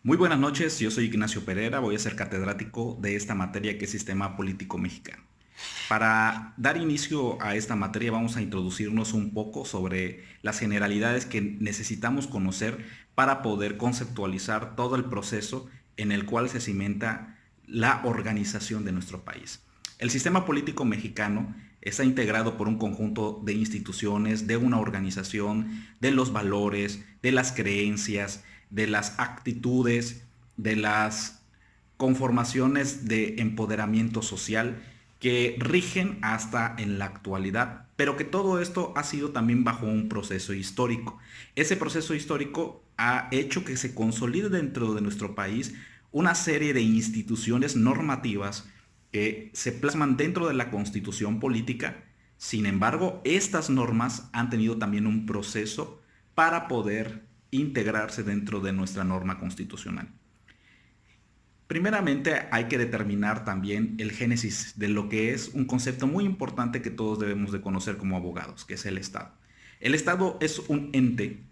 Muy buenas noches, yo soy Ignacio Pereira, voy a ser catedrático de esta materia que es Sistema Político Mexicano. Para dar inicio a esta materia vamos a introducirnos un poco sobre las generalidades que necesitamos conocer para poder conceptualizar todo el proceso en el cual se cimenta la organización de nuestro país. El sistema político mexicano está integrado por un conjunto de instituciones, de una organización, de los valores, de las creencias, de las actitudes, de las conformaciones de empoderamiento social que rigen hasta en la actualidad, pero que todo esto ha sido también bajo un proceso histórico. Ese proceso histórico ha hecho que se consolide dentro de nuestro país una serie de instituciones normativas que se plasman dentro de la constitución política. Sin embargo, estas normas han tenido también un proceso para poder integrarse dentro de nuestra norma constitucional. Primeramente hay que determinar también el génesis de lo que es un concepto muy importante que todos debemos de conocer como abogados, que es el Estado. El Estado es un ente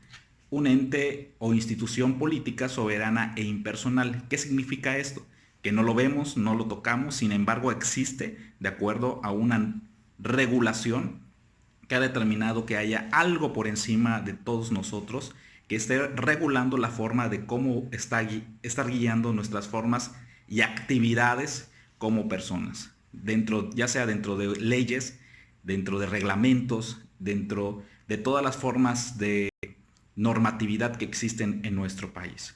o institución política soberana e impersonal. ¿Qué significa esto? Que no lo vemos, no lo tocamos, sin embargo existe de acuerdo a una regulación que ha determinado que haya algo por encima de todos nosotros que esté regulando la forma de cómo estar guiando nuestras formas y actividades como personas, dentro, ya sea dentro de leyes, dentro de reglamentos, dentro de todas las formas de normatividad que existen en nuestro país.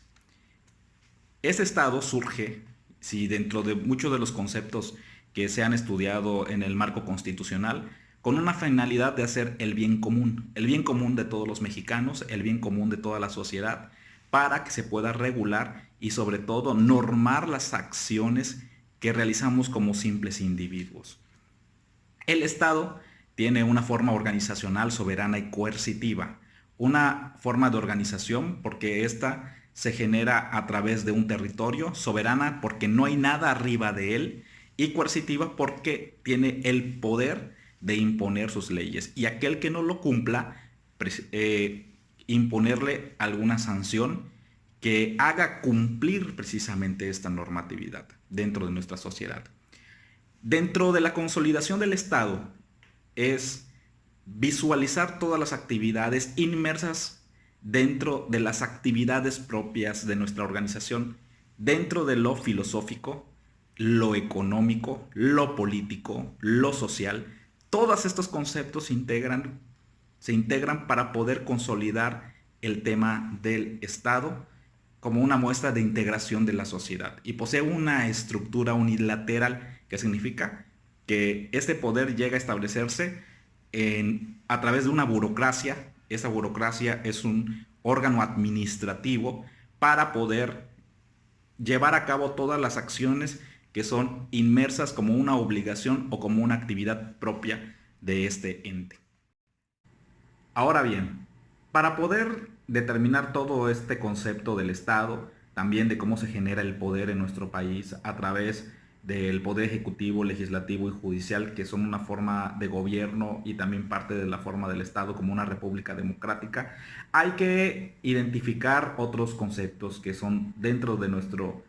Ese estado surge, si dentro de muchos de los conceptos que se han estudiado en el marco constitucional, con una finalidad de hacer el bien común de todos los mexicanos, el bien común de toda la sociedad, para que se pueda regular y sobre todo normar las acciones que realizamos como simples individuos. El Estado tiene una forma organizacional soberana y coercitiva, una forma de organización porque esta se genera a través de un territorio, soberana porque no hay nada arriba de él, y coercitiva porque tiene el poder de imponer sus leyes y aquel que no lo cumpla, imponerle alguna sanción que haga cumplir precisamente esta normatividad dentro de nuestra sociedad. Dentro de la consolidación del Estado es visualizar todas las actividades inmersas dentro de las actividades propias de nuestra organización, dentro de lo filosófico, lo económico, lo político, lo social. Todos estos conceptos se integran para poder consolidar el tema del Estado como una muestra de integración de la sociedad y posee una estructura unilateral que significa que este poder llega a establecerse a través de una burocracia. Esa burocracia es un órgano administrativo para poder llevar a cabo todas las acciones que son inmersas como una obligación o como una actividad propia de este ente. Ahora bien, para poder determinar todo este concepto del Estado, también de cómo se genera el poder en nuestro país a través del poder ejecutivo, legislativo y judicial, que son una forma de gobierno y también parte de la forma del Estado como una república democrática, hay que identificar otros conceptos que son dentro de nuestro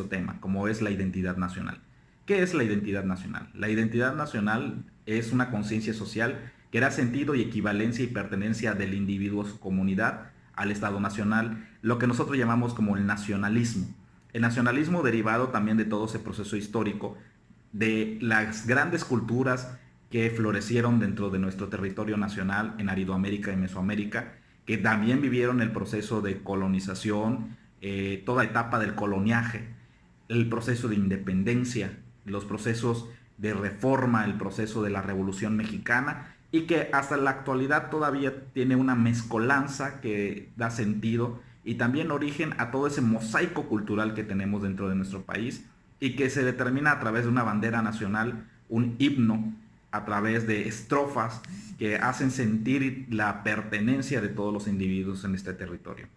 tema, como es la identidad nacional. ¿Qué es la identidad nacional? La identidad nacional es una conciencia social que da sentido y equivalencia y pertenencia del individuo a su comunidad al Estado nacional, lo que nosotros llamamos como el nacionalismo. El nacionalismo derivado también de todo ese proceso histórico, de las grandes culturas que florecieron dentro de nuestro territorio nacional en Aridoamérica y Mesoamérica, que también vivieron el proceso de colonización, toda etapa del coloniaje, el proceso de independencia, los procesos de reforma, el proceso de la Revolución Mexicana, y que hasta la actualidad todavía tiene una mezcolanza que da sentido y también origen a todo ese mosaico cultural que tenemos dentro de nuestro país y que se determina a través de una bandera nacional, un himno, a través de estrofas que hacen sentir la pertenencia de todos los individuos en este territorio.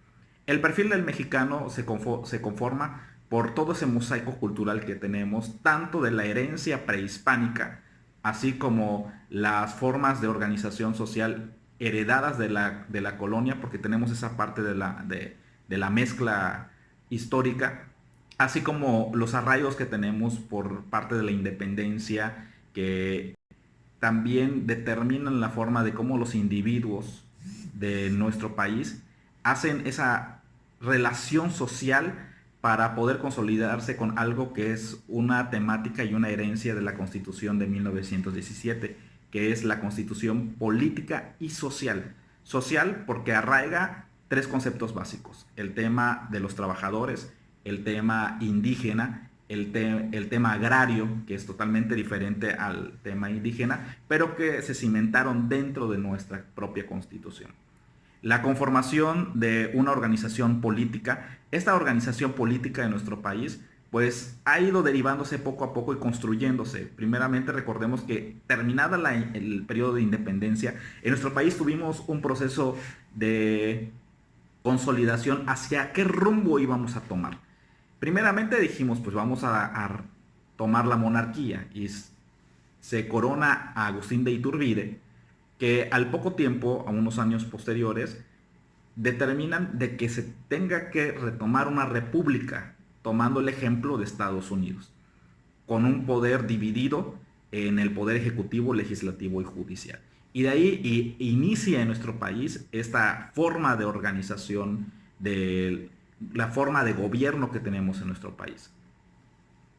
El perfil del mexicano se conforma por todo ese mosaico cultural que tenemos, tanto de la herencia prehispánica, así como las formas de organización social heredadas de la colonia, porque tenemos esa parte de la mezcla histórica, así como los arraigos que tenemos por parte de la independencia, que también determinan la forma de cómo los individuos de nuestro país hacen esa relación social para poder consolidarse con algo que es una temática y una herencia de la Constitución de 1917, que es la Constitución política y social. Social porque arraiga tres conceptos básicos: el tema de los trabajadores, el tema indígena, el tema agrario, que es totalmente diferente al tema indígena, pero que se cimentaron dentro de nuestra propia Constitución. La conformación de una organización política, esta organización política de nuestro país, pues ha ido derivándose poco a poco y construyéndose. Primeramente, recordemos que terminada el periodo de independencia, en nuestro país tuvimos un proceso de consolidación hacia qué rumbo íbamos a tomar. Primeramente dijimos, pues vamos a tomar la monarquía, y se corona a Agustín de Iturbide, que al poco tiempo, a unos años posteriores, determinan de que se tenga que retomar una república, tomando el ejemplo de Estados Unidos, con un poder dividido en el poder ejecutivo, legislativo y judicial. Y de ahí inicia en nuestro país esta forma de organización, de la forma de gobierno que tenemos en nuestro país.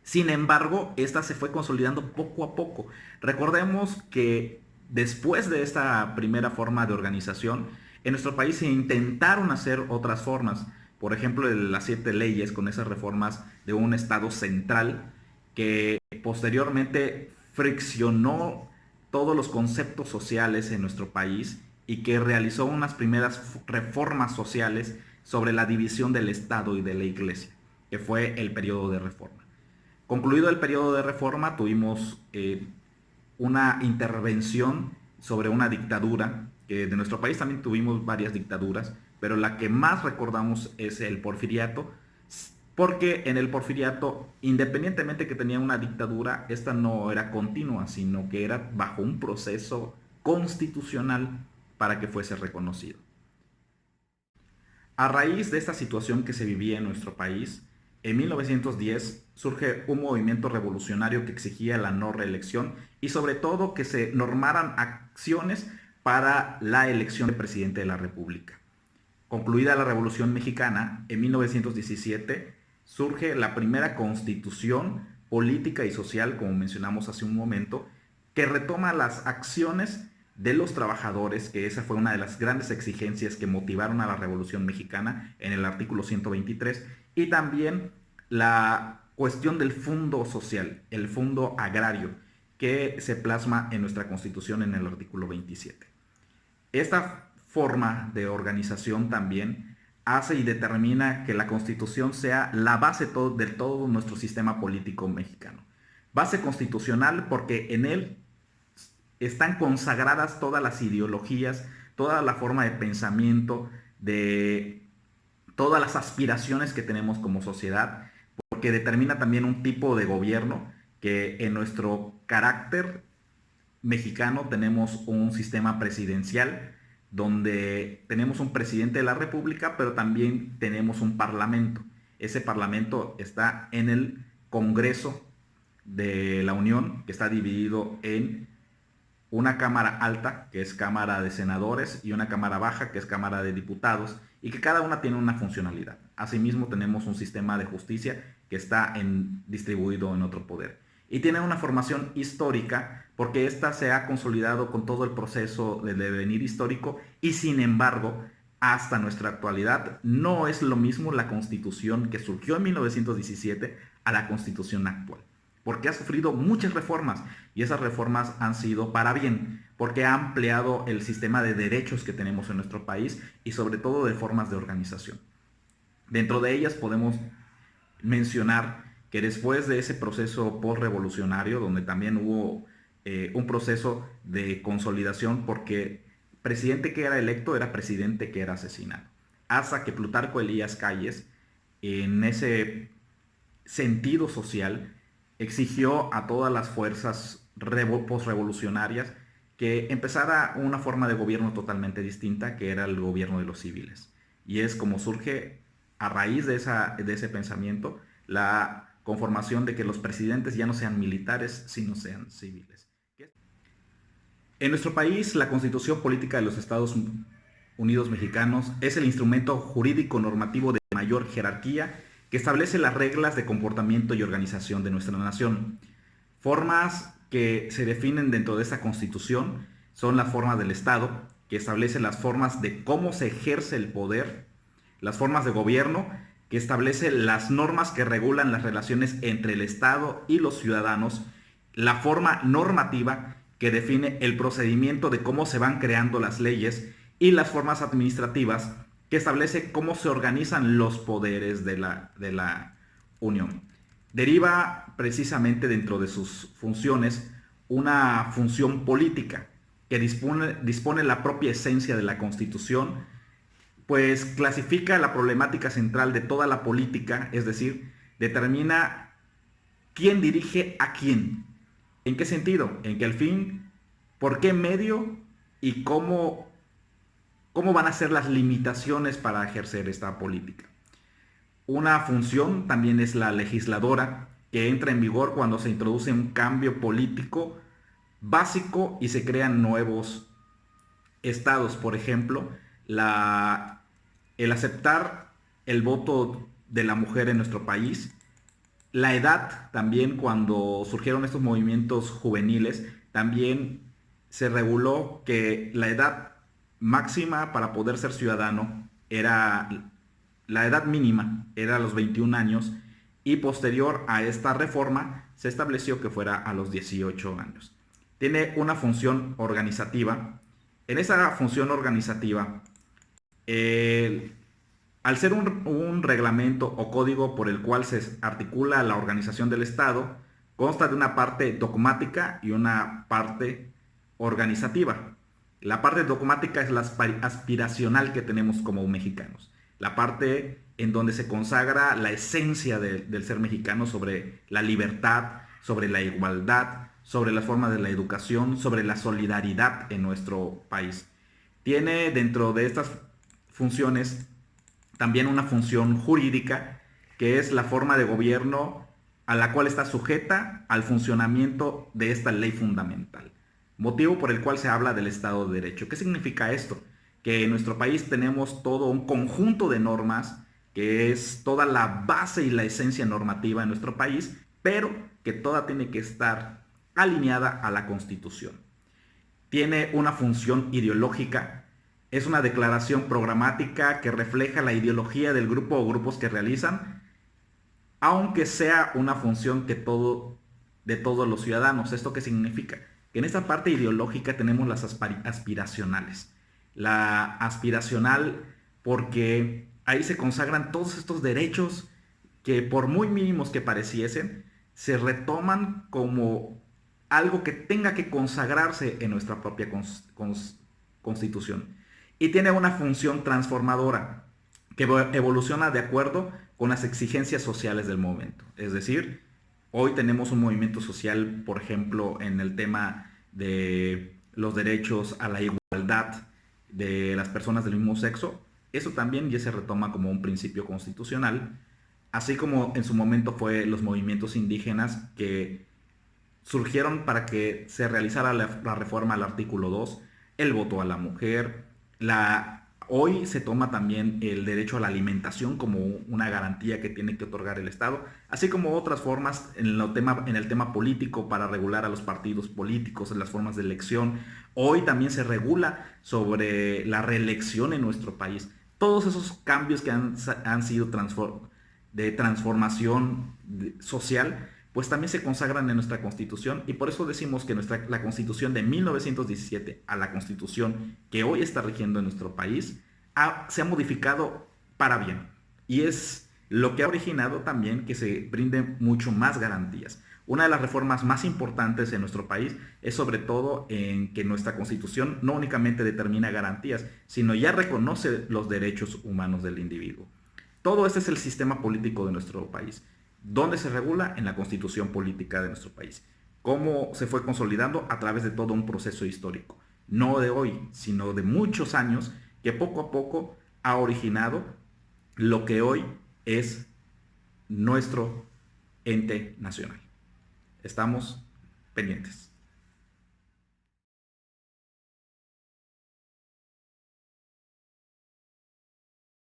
Sin embargo, esta se fue consolidando poco a poco. Recordemos que después de esta primera forma de organización, en nuestro país se intentaron hacer otras formas. Por ejemplo, las 7 leyes, con esas reformas de un Estado central que posteriormente friccionó todos los conceptos sociales en nuestro país y que realizó unas primeras reformas sociales sobre la división del Estado y de la Iglesia, que fue el periodo de reforma. Concluido el periodo de reforma, tuvimos una intervención sobre una dictadura, que de nuestro país también tuvimos varias dictaduras, pero la que más recordamos es el porfiriato, porque en el porfiriato, independientemente que tenía una dictadura, esta no era continua, sino que era bajo un proceso constitucional para que fuese reconocido. A raíz de esta situación que se vivía en nuestro país, en 1910 surge un movimiento revolucionario que exigía la no reelección y sobre todo que se normaran acciones para la elección de presidente de la República. Concluida la Revolución Mexicana, en 1917 surge la primera constitución política y social, como mencionamos hace un momento, que retoma las acciones de los trabajadores, que esa fue una de las grandes exigencias que motivaron a la Revolución Mexicana en el artículo 123, y también la cuestión del fondo social, el fondo agrario, que se plasma en nuestra Constitución en el artículo 27. Esta forma de organización también hace y determina que la Constitución sea la base de todo nuestro sistema político mexicano. Base constitucional porque en él están consagradas todas las ideologías, toda la forma de pensamiento, de todas las aspiraciones que tenemos como sociedad, porque determina también un tipo de gobierno que en nuestro carácter mexicano tenemos un sistema presidencial donde tenemos un presidente de la República, pero también tenemos un parlamento. Ese parlamento está en el Congreso de la Unión, que está dividido en una cámara alta, que es Cámara de Senadores, y una cámara baja, que es Cámara de Diputados, y que cada una tiene una funcionalidad. Asimismo, tenemos un sistema de justicia que está distribuido en otro poder. Y tiene una formación histórica, porque ésta se ha consolidado con todo el proceso del devenir histórico, y sin embargo, hasta nuestra actualidad, no es lo mismo la Constitución que surgió en 1917 a la Constitución actual, porque ha sufrido muchas reformas y esas reformas han sido para bien, porque ha ampliado el sistema de derechos que tenemos en nuestro país y sobre todo de formas de organización. Dentro de ellas podemos mencionar que después de ese proceso postrevolucionario, donde también hubo un proceso de consolidación, porque presidente que era electo era presidente que era asesinado, hasta que Plutarco Elías Calles, en ese sentido social, exigió a todas las fuerzas postrevolucionarias que empezara una forma de gobierno totalmente distinta, que era el gobierno de los civiles. Y es como surge a raíz de ese pensamiento, la conformación de que los presidentes ya no sean militares, sino sean civiles. En nuestro país, la Constitución Política de los Estados Unidos Mexicanos es el instrumento jurídico normativo de mayor jerarquía que establece las reglas de comportamiento y organización de nuestra nación. Formas que se definen dentro de esta Constitución son la forma del Estado, que establece las formas de cómo se ejerce el poder, las formas de gobierno, que establece las normas que regulan las relaciones entre el Estado y los ciudadanos, la forma normativa, que define el procedimiento de cómo se van creando las leyes, y las formas administrativas, que establece cómo se organizan los poderes de la Unión. Deriva precisamente dentro de sus funciones una función política que dispone la propia esencia de la Constitución, pues clasifica la problemática central de toda la política, es decir, determina quién dirige a quién. ¿En qué sentido? En que al fin, por qué medio y cómo van a ser las limitaciones para ejercer esta política. Una función también es la legisladora, que entra en vigor cuando se introduce un cambio político básico y se crean nuevos estados. Por ejemplo, el aceptar el voto de la mujer en nuestro país, la edad también, cuando surgieron estos movimientos juveniles, también se reguló que la edad máxima para poder ser ciudadano era, la edad mínima era los 21 años, y posterior a esta reforma se estableció que fuera a los 18 años. Tiene una función organizativa. En esa función organizativa, al ser un reglamento o código por el cual se articula la organización del Estado, consta de una parte dogmática y una parte organizativa. La parte dogmática es la aspiracional que tenemos como mexicanos. La parte en donde se consagra la esencia del ser mexicano sobre la libertad, sobre la igualdad, sobre la forma de la educación, sobre la solidaridad en nuestro país. Tiene dentro de estas funciones también una función jurídica, que es la forma de gobierno a la cual está sujeta al funcionamiento de esta ley fundamental. Motivo por el cual se habla del Estado de Derecho. ¿Qué significa esto? Que en nuestro país tenemos todo un conjunto de normas, que es toda la base y la esencia normativa en nuestro país, pero que toda tiene que estar alineada a la Constitución. Tiene una función ideológica, es una declaración programática que refleja la ideología del grupo o grupos que realizan, aunque sea una función de todos los ciudadanos. ¿Esto qué significa? Que en esta parte ideológica tenemos las aspiracionales. La aspiracional porque ahí se consagran todos estos derechos que, por muy mínimos que pareciesen, se retoman como algo que tenga que consagrarse en nuestra propia Constitución. Y tiene una función transformadora que evoluciona de acuerdo con las exigencias sociales del momento. Es decir, hoy tenemos un movimiento social, por ejemplo, en el tema de los derechos a la igualdad de las personas del mismo sexo. Eso también ya se retoma como un principio constitucional, así como en su momento fue los movimientos indígenas que surgieron para que se realizara la reforma al artículo 2, el voto a la mujer. Hoy se toma también el derecho a la alimentación como una garantía que tiene que otorgar el Estado, así como otras formas en el tema político para regular a los partidos políticos, en las formas de elección. Hoy también se regula sobre la reelección en nuestro país. Todos esos cambios que han sido de transformación social, pues también se consagran en nuestra Constitución, y por eso decimos que la Constitución de 1917 a la Constitución que hoy está rigiendo en nuestro país se ha modificado para bien, y es lo que ha originado también que se brinden mucho más garantías. Una de las reformas más importantes en nuestro país es sobre todo en que nuestra Constitución no únicamente determina garantías, sino ya reconoce los derechos humanos del individuo. Todo este es el sistema político de nuestro país. ¿Dónde se regula? En la Constitución política de nuestro país. ¿Cómo se fue consolidando? A través de todo un proceso histórico. No de hoy, sino de muchos años, que poco a poco ha originado lo que hoy es nuestro ente nacional. Estamos pendientes.